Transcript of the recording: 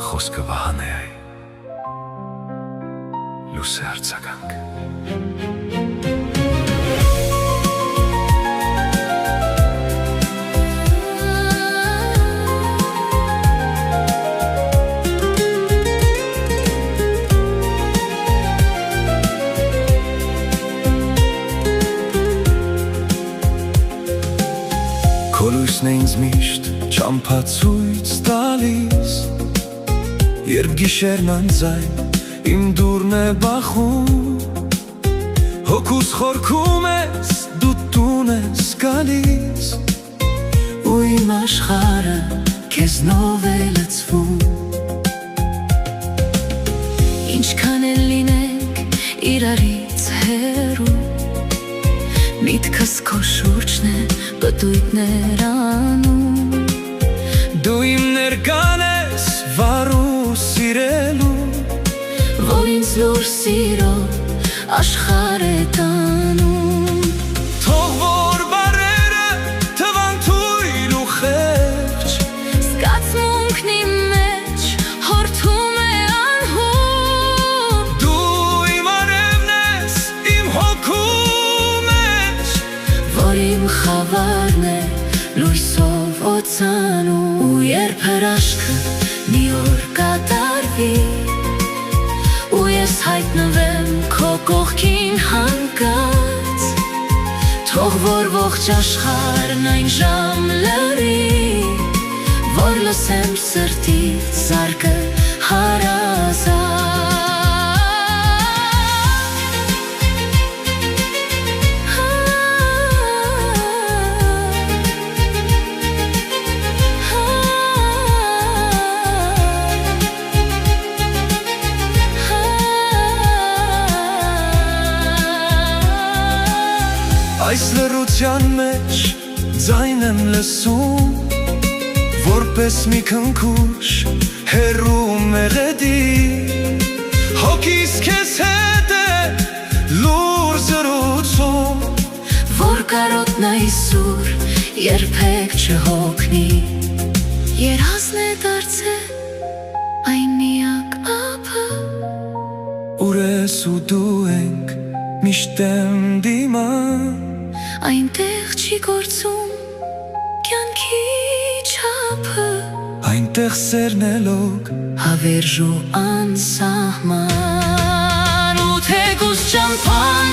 խոսքը վահան է այ, լույս է արձագանք։ Քո լույսն է ինձ միշտ չամփացույց տալիս, երբ գիշերն անձայն իմ դուրն է բախում, հոգուս խորքում ես, դու տուն ես գալիս, ու իմ աշխարհը քեզնով է լցվում։ Ինչքան էլ լինենք իրարից հեռու, միտքս քո շուրջն է, պտույտներ անում, դու իմ ներկան ես վարու սիրելու, որ ինձ լուր սիրո աշխարհ է տանում։ Թող որ բարերը թվան թույլ ու խեղճ, զգացմունքն իմ մեջ հորթում է անհուն, դու իմ արևն ես իմ հոգու մեջ, որ իմ խավարն է լույսով օծանում, ու երբ հրաշքը մի օր կատարվի, ու ես հայտնվեմ քո կողքին հանկած, թող որ ողջ աշխարհն այն ժամ լռի, որ լսեմ սրտից զարկը հարազատ։ Այս լռության մեջ ձայն եմ լսում, որպես մի քնքուշ հեռու մեղեդի, հոգիս քեզ հետ է լուր զրուցում, որ կարոտն այսօր երբեք չհոգնի, երազն է դարձել այն միակ ապը, ուր ես ու դու ենք միշտ եմ դիման, այնտեղ չի գործում կյանքի չափը, այնտեղ սերն է լոկ հավերժ ու անսահման, ու թեկուզ ճամփան